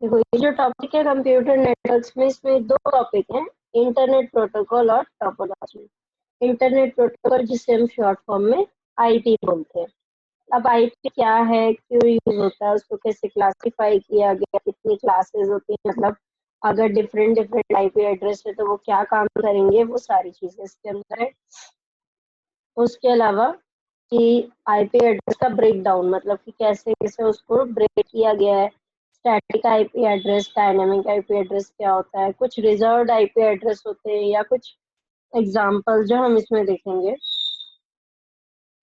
देखो ये जो टॉपिक है कंप्यूटर नेटवर्क्स में, इसमें दो टॉपिक हैं, इंटरनेट प्रोटोकॉल और टोपोलॉजी। इंटरनेट प्रोटोकॉल जिसे हम शॉर्ट फॉर्म में आईपी बोलते हैं। अब आईपी क्या है, क्यों यूज होता है, उसको कैसे क्लासिफाई किया गया, कितनी क्लासेस होती है, मतलब अगर डिफरेंट डिफरेंट आईपी एड्रेस है तो वो क्या काम करेंगे, वो सारी चीजें इसके अंदर है। उसके अलावा कि आईपी एड्रेस का ब्रेक डाउन, मतलब कि कैसे कैसे उसको ब्रेक किया गया है। Static IP address, dynamic IP address क्या होता है, कुछ रिजर्व्ड आईपी एड्रेस होते हैं, या कुछ एग्जांपल जो हम इसमें देखेंगे।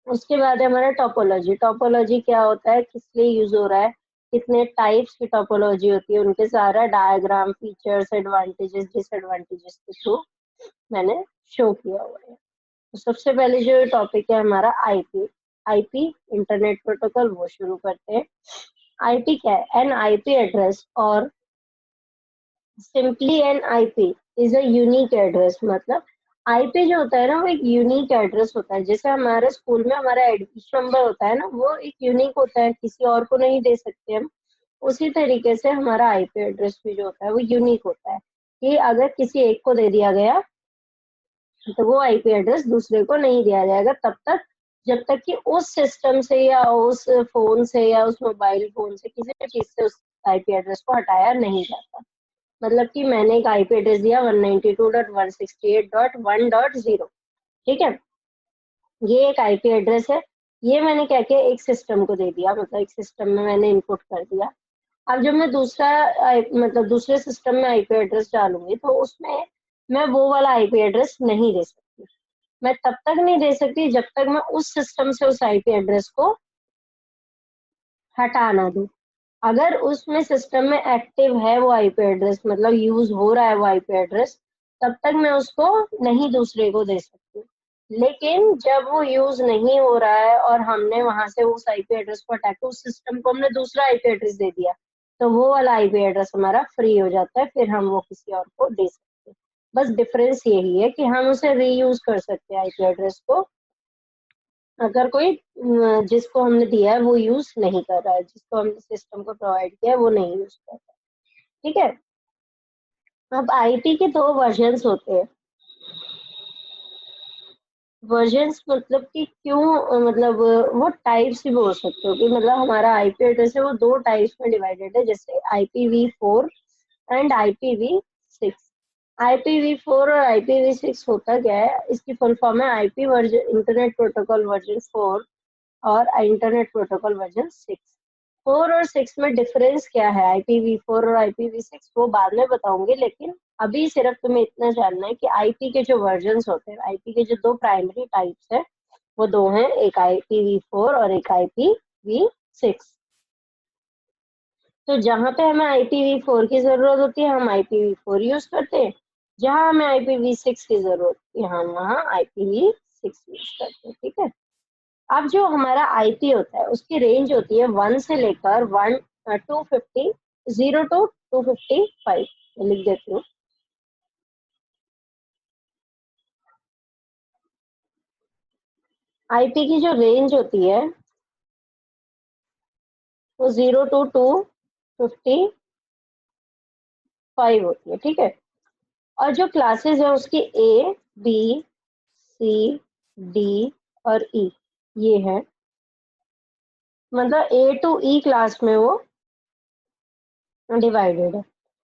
उसके बाद है हमारा टोपोलॉजी। टोपोलॉजी क्या होता है, किस लिए यूज हो रहा है, कितने टाइप्स की टोपोलॉजी होती है, उनके सारा डायग्राम, फीचर्स, एडवांटेजेस, डिसएडवांटेजेस के थ्रू मैंने शो किया हुआ है। तो सबसे पहले जो टॉपिक है हमारा आईपी, आईपी इंटरनेट प्रोटोकॉल, वो शुरू करते हैं। आईपी क्या है, एन आईपी एड्रेस और simply N IP is a unique address. मतलब आईपी जो होता है ना, वो एक यूनिक एड्रेस होता है। जैसे हमारे स्कूल में हमारा एडमिशन नंबर होता है ना, वो एक यूनिक होता है, किसी और को नहीं दे सकते हम। उसी तरीके से हमारा आईपी एड्रेस भी जो होता है वो यूनिक होता है, कि अगर किसी एक को दे दिया गया तो वो आईपी एड्रेस दूसरे को नहीं दिया जाएगा तब तक, जब तक कि उस सिस्टम से या उस फोन से या उस मोबाइल फोन से किसी भी चीज से उस आईपी एड्रेस को हटाया नहीं जाता। मतलब कि मैंने एक आईपी एड्रेस दिया 192.168.1.0, ठीक है, ये एक आईपी एड्रेस है। ये मैंने क्या किया, एक सिस्टम को दे दिया, मतलब एक सिस्टम में मैंने इनपुट कर दिया। अब जब मैं मतलब दूसरे सिस्टम में आईपी एड्रेस डालूंगी तो उसमें मैं वो वाला आईपी एड्रेस नहीं दे सकती। मैं तब तक नहीं दे सकती जब तक मैं उस सिस्टम से उस आईपी एड्रेस को हटा ना दूं। अगर उसमें सिस्टम में एक्टिव है वो आईपी एड्रेस, मतलब यूज हो रहा है वो आईपी एड्रेस, तब तक मैं उसको नहीं दूसरे को दे सकती। लेकिन जब वो यूज नहीं हो रहा है और हमने वहां से उस आईपी एड्रेस को हटा के उस सिस्टम को हमने दूसरा आईपी एड्रेस दे दिया, तो वो वाला आईपी एड्रेस हमारा फ्री हो जाता है, फिर हम वो किसी और को दे सकते हैं। बस डिफरेंस यही है कि हम उसे रीयूज कर सकते हैं आईपी एड्रेस को, अगर कोई जिसको हमने दिया है वो यूज नहीं कर रहा है, जिसको हमने सिस्टम को प्रोवाइड किया है वो नहीं यूज कर रहा है, ठीक है। अब आईपी के दो वर्जन्स होते हैं। वर्जन्स मतलब कि क्यों, मतलब वो टाइप्स भी बोल सकते हो, कि मतलब हमारा आईपी एड्रेस है वो दो टाइप्स में डिवाइडेड है, जैसे IPv4 एंड IPv6। IPv4 और IPv6 होता क्या है, इसकी फुल फॉर्म है IP version internet protocol version 4 और इंटरनेट प्रोटोकॉल वर्जन 6। 4 और 6 में डिफरेंस क्या है, IPv4 और IPv6 वो बाद में बताऊंगी, लेकिन अभी सिर्फ तुम्हें इतना जानना है कि आईपी के जो वर्जन्स होते हैं, आईपी के जो दो प्राइमरी टाइप्स है वो दो हैं, एक IPv4 और एक IPv6। तो जहां पे हमें IPv4 की जरूरत होती है हम IPv4 यूज करते हैं, जहां हमें IPv6 की जरूरत होती है हम वहाँ IPv6 यूज करते हैं, ठीक है। अब जो हमारा आईपी होता है उसकी रेंज होती है 1 से लेकर 250, 0 to 255, लिख देती हूँ। आईपी की जो रेंज होती है वो 0 to 255 होती है, ठीक है। और जो क्लासेस है उसकी A, B, C, D और E, ये है, मतलब A to E क्लास में वो डिवाइडेड है।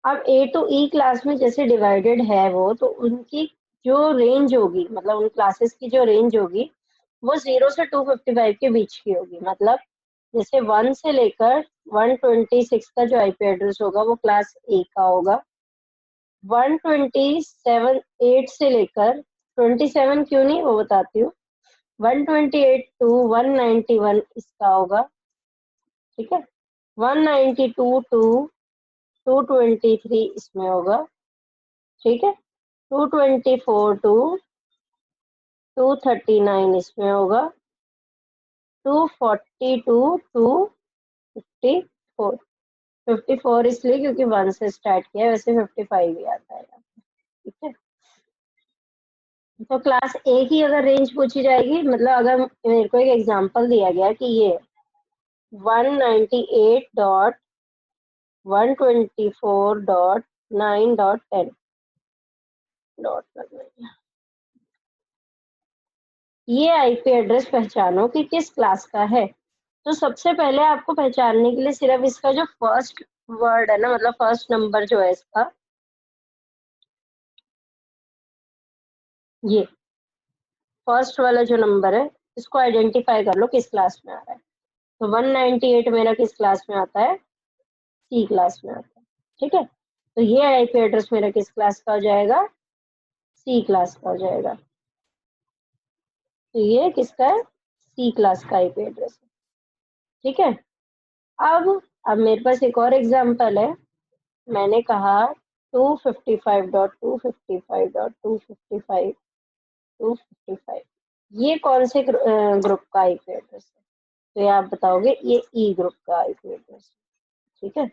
अब A to E क्लास में जैसे डिवाइडेड है वो, तो उनकी जो रेंज होगी, मतलब उन क्लासेस की जो रेंज होगी वो 0 से 255 के बीच की होगी। मतलब जैसे 1 से लेकर 126 का जो आईपी एड्रेस होगा वो क्लास ए का होगा। 127 8 से लेकर 27 क्यों नहीं वो बताती हूँ, 128 to 191 इसका होगा, ठीक है। 192 to 223 इसमें होगा, ठीक है। 224 to 239 इसमें होगा। 240 to 254, 54 इसलिए क्योंकि 1 से स्टार्ट किया है, वैसे 55 ही आता है यहाँ पे, ठीक है। तो क्लास ए की अगर रेंज पूछी जाएगी, मतलब अगर मेरे को एक एग्जांपल दिया गया कि ये 198.168 124.9.10 डॉट करना है। ये आईपी एड्रेस पहचानो कि किस क्लास का है। तो सबसे पहले आपको पहचानने के लिए सिर्फ इसका जो फर्स्ट वर्ड है ना, मतलब फर्स्ट नंबर जो है इसका, ये फर्स्ट वाला जो नंबर है इसको आइडेंटिफाई कर लो किस क्लास में आ रहा है। तो 198 मेरा किस क्लास में आता है? सी क्लास में आता है। ठीक है, तो ये आईपी एड्रेस मेरा किस क्लास का हो जाएगा? सी क्लास का हो जाएगा। तो ये किसका है? सी क्लास का आईपी एड्रेस है। ठीक है, अब मेरे पास एक और एग्जांपल है। मैंने कहा 255.255.255 255, ये कौन से ग्रुप का आईपी एड्रेस है? तो ये आप बताओगे ये ई ग्रुप का आईपी एड्रेस। ठीक है,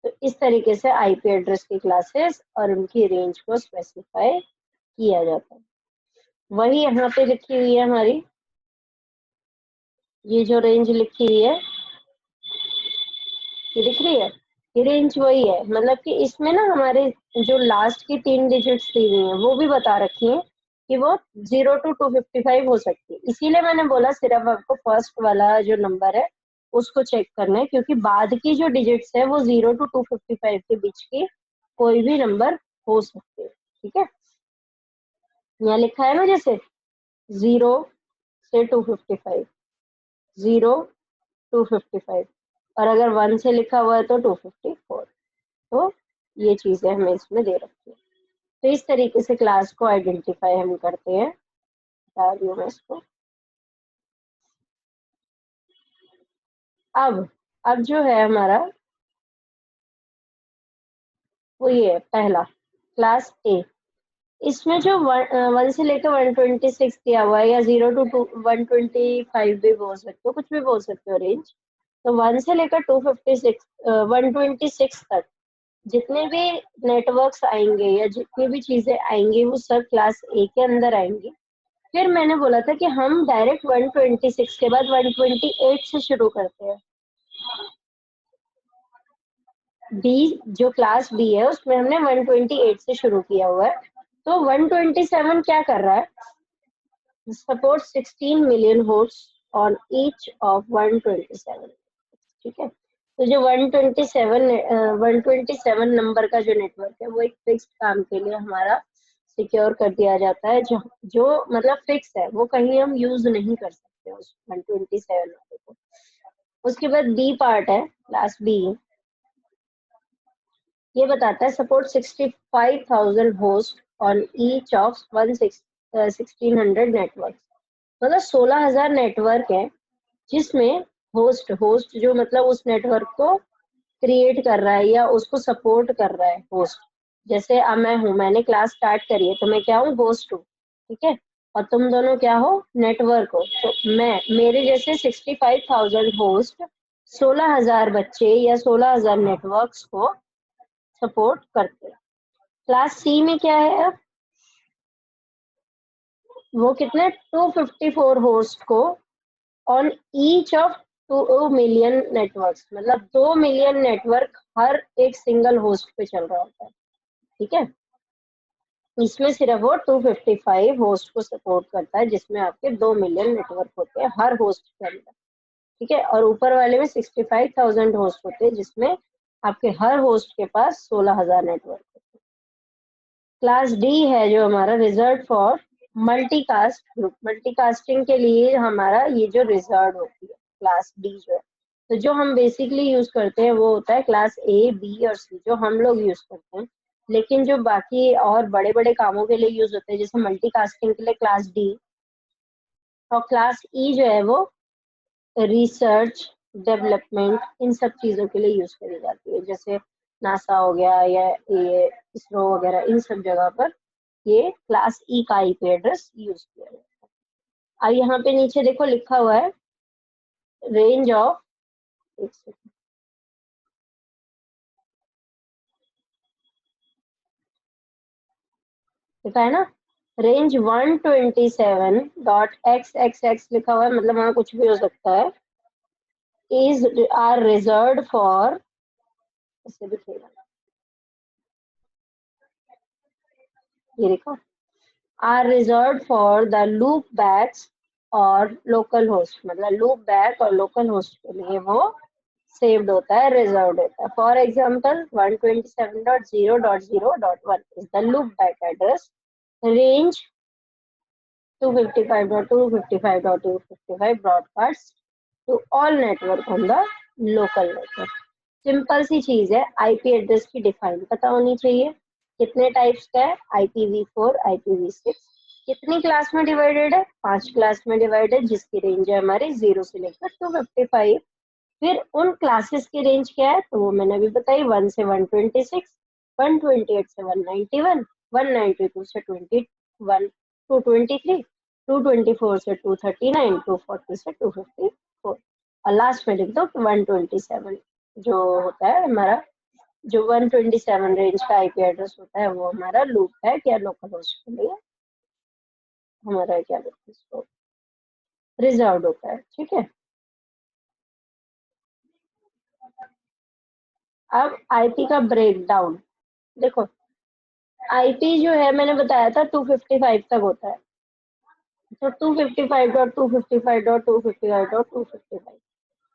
तो इस तरीके से आईपी एड्रेस की क्लासेस और उनकी रेंज को स्पेसिफाई किया जाता है। वही यहाँ पे लिखी हुई है हमारी, ये जो रेंज लिखी हुई है, ये दिख रही है, ये रेंज वही है। मतलब कि इसमें ना हमारे जो लास्ट की 3 डिजिट्स दी हुई हैं वो भी बता रखी हैं कि वो 0 to 255 हो सकती है। इसीलिए मैंने बोला सिर्फ आपको फर्स्ट वाला जो नंबर है उसको चेक करना है, क्योंकि बाद की जो डिजिट्स है वो 0 to 255 के बीच की कोई भी नंबर हो सकते हैं। ठीक है, यहाँ लिखा है ना जैसे 0 से 255, 0 255, और अगर 1 से लिखा हुआ है तो 254। तो ये चीजें हमें इसमें दे रखी है। तो इस तरीके से क्लास को आइडेंटिफाई हम करते हैं। बता रही हूँ मैं इसको। अब जो है हमारा वो ये है पहला क्लास ए। इसमें जो 1 से लेकर 126 दिया हुआ है, या 0 to 125 भी बोल सकते हो, कुछ भी बोल सकते हो रेंज। तो 1 से लेकर 256 126 तक जितने भी नेटवर्क्स आएंगे या जितनी भी चीजें आएंगी वो सब क्लास ए के अंदर आएंगी। फिर मैंने बोला था कि हम डायरेक्ट 126 के बाद 128 से शुरू करते हैं। बी, जो क्लास बी है उसमें हमने 128 से शुरू किया हुआ है। तो 127 क्या कर रहा है? Support 16 million host on each of 127। ठीक है, तो जो 127 नंबर का जो नेटवर्क है वो एक फिक्स्ड काम के लिए हमारा सिक्योर कर दिया जाता है, जो जो मतलब फिक्स है, वो कहीं हम यूज नहीं कर सकते उस 127 वाले को। उसके बाद बी पार्ट है, क्लास बी, ये बताता है support 65,000 host on each of 1600 network. मतलब 16,000 नेटवर्क है जिसमें होस्ट जो मतलब उस नेटवर्क को क्रिएट कर रहा है या उसको सपोर्ट कर रहा है होस्ट। जैसे अब मैं हूँ, मैंने क्लास स्टार्ट करी है, तो मैं क्या हूँ? होस्ट हूँ। ठीक है, और तुम दोनों क्या हो? नेटवर्क हो। तो मैं मेरे जैसे 65,000 होस्ट 16,000 बच्चे या 16,000 नेटवर्क्स को सपोर्ट करते हैं। क्लास सी में क्या है? अब वो कितने 254 होस्ट को on each of 2 million networks, मतलब 2 मिलियन नेटवर्क हर एक सिंगल होस्ट पे चल रहा होता है। ठीक है, इसमें सिर्फ वो 255 होस्ट को सपोर्ट करता है, जिसमें आपके 2 मिलियन नेटवर्क होते हैं हर होस्ट के अंदर। ठीक है, और ऊपर वाले में 65,000 होस्ट होते हैं, जिसमें आपके हर होस्ट के पास 16,000 नेटवर्क होते हैं। क्लास डी है जो हमारा reserve for multicast group. Multicasting के लिए हमारा ये जो रिजर्व होती है क्लास डी जो है, तो जो हम बेसिकली यूज करते हैं वो होता है क्लास ए, बी और सी, जो हम लोग यूज करते हैं। लेकिन जो बाकी और बड़े बड़े कामों के लिए यूज होते हैं, जैसे मल्टीकास्टिंग के लिए क्लास डी, और क्लास ई जो है वो रिसर्च, डेवलपमेंट, इन सब चीजों के लिए यूज करी जाती है। जैसे नासा हो गया या ये इसरो वगैरह, इन सब जगह पर ये क्लास ई का आईपी एड्रेस यूज किया जाता है। अब यहाँ पे नीचे देखो लिखा हुआ है रेंज ऑफ, एक सेकंड, लिखा है ना रेंज 127.xxx लिखा हुआ है, मतलब वहाँ कुछ भी हो सकता है, इज आर रिजर्व्ड फॉर ऐसे दिखेगा, ये देखो, are reserved for the loopbacks और लोकल होस्ट, मतलब लूप बैक और लोकल होस्ट के लिए वो सेव्ड होता है, रिजर्व होता है। For example 127.0.0.1 is the loopback address, range 255.255.255 broadcasts to all network on the local network। Simple सी चीज है, आईपी एड्रेस की डिफाइन पता होनी चाहिए, कितने टाइप्स का है, IPv4, IPv6, कितनी क्लास में डिवाइडेड है, 5 क्लास में डिवाइडेड, जिसकी रेंज है हमारी 0 से लेकर 255। फिर उन क्लासेस की रेंज क्या है, तो वो मैंने अभी बताई, 1 से 126, 128 से 191, 192 से 21, 223, 224 से 239, 240 से 254, और लास्ट में लिख दो 127 जो होता है हमारा, जो 127 रेंज का आईपी एड्रेस होता है वो हमारा लूप है क्या लोकल होस्ट के लिए हमारा क्या बोलते हैं इसको, रिजर्व होता है। ठीक है, अब आईपी का ब्रेकडाउन देखो, आईपी जो है मैंने बताया था 255 तक होता है, तो 255.255.255.255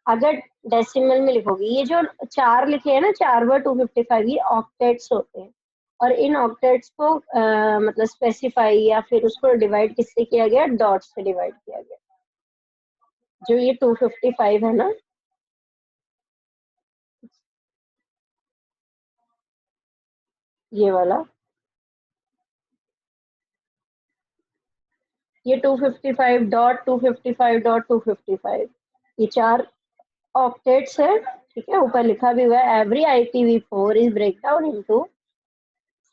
अगर डेसिमल में लिखोगे, ये जो चार लिखे हैं ना, 4/255, ये ऑक्टेट्स होते हैं, और इन ऑक्टेट्स को मतलब स्पेसिफाई या फिर उसको डिवाइड किससे किया गया, डॉट से डिवाइड किया गया। जो ये 255 है ना, ये वाला, ये 255.255.255, ये चार ऑक्टेट्स है। ठीक है, ऊपर लिखा भी हुआ है, every IPv4 is break down into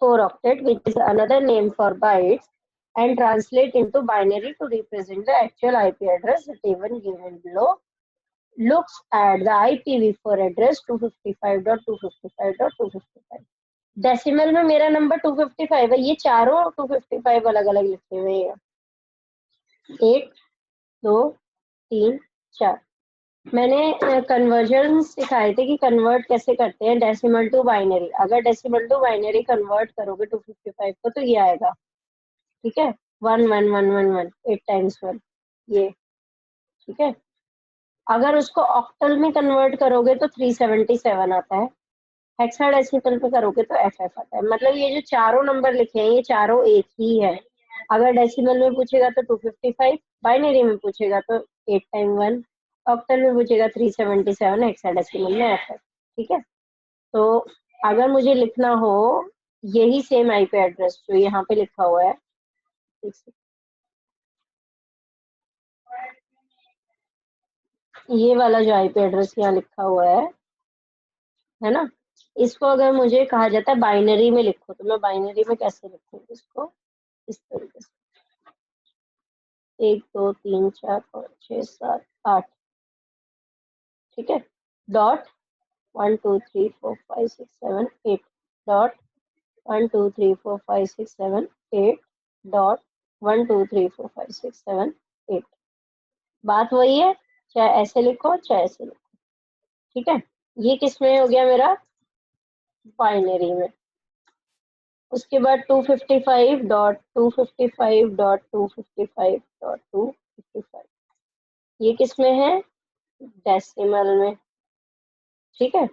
4 octet, which is another name for bytes, and translate into binary to represent the actual IP address. The table given below looks at the IPv4 address 255.255.255। Decimal में मेरा number 255 है, ये चारों 255 अलग अलग लिखे हुए हैं, 1 2 3 4। मैंने कन्वर्जन सिखाए थे कि कन्वर्ट कैसे करते हैं डेसिमल टू बाइनरी। अगर डेसिमल टू बाइनरी कन्वर्ट करोगे 255 को तो ये आएगा, ठीक है, 11111 8 टाइम्स 1, ये ठीक है। अगर उसको ऑक्टल में कन्वर्ट करोगे तो 377 आता है, हेक्साडेसिमल पे करोगे तो FF आता है। मतलब ये जो चारों नंबर लिखे हैं ये चारों एक ही है। अगर डेसिमल में पूछेगा तो 255, बाइनरी में पूछेगा तो 8 टाइम 1, ऑक्टल में पूछेगा 377, हेक्साडेसिमल में FF। ठीक है, तो अगर मुझे लिखना हो यही सेम आईपी एड्रेस जो यहाँ पे लिखा हुआ है, ये वाला जो आईपी एड्रेस यहाँ लिखा हुआ है ना, इसको अगर मुझे कहा जाता है बाइनरी में लिखो, तो मैं बाइनरी में कैसे लिखूंगी इसको, इस तरीके से 1 2 3 4 5 6 7 8, ठीक है, डॉट 1 2 3 4 5 6 7 8, डॉट 1 2 3 4 5 6 7 8, डॉट 1 2 3 4 5 6 7 8। बात वही है, चाहे ऐसे लिखो चाहे ऐसे लिखो। ठीक है, ये किस में हो गया मेरा, बाइनरी में। उसके बाद 255.255.255.255, ये किस में है, डेसिमल में। ठीक है,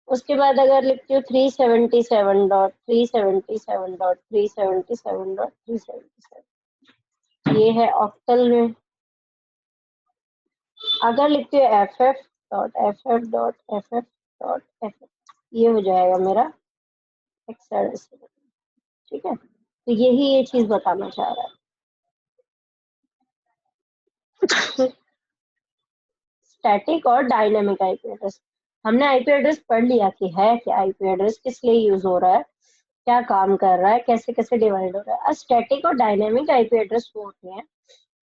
उसके बाद अगर लिखती हूँ 377.377.377.377, ये है ऑक्टल में। अगर लिखती हूँ FF.FF.FF.FF, ये हो जाएगा मेरा हेक्साडेसिमल। ठीक है, तो यही ये चीज बताना चाह रहा है। स्टैटिक और डायनेमिक आईपी एड्रेस, हमने आईपी एड्रेस पढ़ लिया कि है क्या, आईपी एड्रेस किस लिए यूज हो रहा है, क्या काम कर रहा है, कैसे कैसे डिवाइड हो रहा है। अब स्टैटिक और डायनेमिक आईपी एड्रेस वो होते हैं,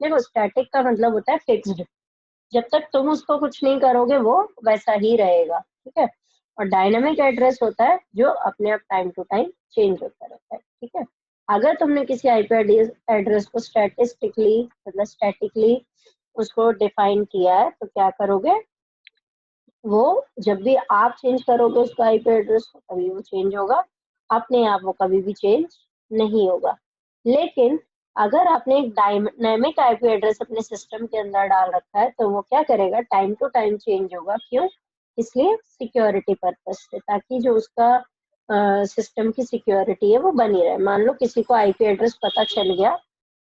देखो स्टैटिक का मतलब होता है फिक्स्ड, जब तक तुम उसको कुछ नहीं करोगे वो वैसा ही रहेगा। ठीक है, और डायनेमिक एड्रेस होता है जो अपने आप टाइम टू टाइम चेंज होता रहता है। ठीक है, अगर तुमने किसी आईपी एड्रेस को स्टैटिस्टिकली मतलब स्टैटिकली उसको डिफाइन किया है तो क्या करोगे, वो जब भी आप चेंज करोगे उसका आईपी एड्रेस तभी वो चेंज होगा, अपने आप वो कभी भी चेंज नहीं होगा। लेकिन अगर आपने एक डायनेमिक आईपी एड्रेस अपने सिस्टम के अंदर डाल रखा है तो वो क्या करेगा, टाइम टू टाइम चेंज होगा। क्यों? इसलिए सिक्योरिटी पर्पज से, ताकि जो उसका सिस्टम की सिक्योरिटी है वो बनी रहे। मान लो किसी को आईपी एड्रेस पता चल गया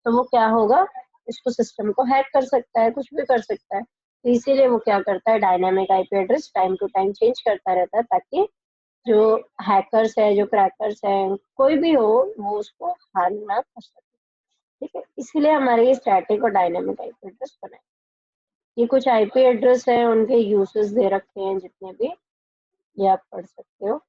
तो वो क्या होगा, उसको सिस्टम को हैक कर सकता है, कुछ भी कर सकता है। तो इसीलिए वो क्या करता है, dynamic IP address time to time change करता रहता है, ताकि जो हैकर्स है, जो क्रैकर्स हैं, कोई भी हो, वो उसको हार्म ना कर सके। ठीक है, इसीलिए हमारे ये स्टैटिक और डायनामिक आईपी एड्रेस बनाए। ये कुछ आईपी एड्रेस है, उनके यूसेस दे रखे हैं जितने भी, ये आप पढ़ सकते हो।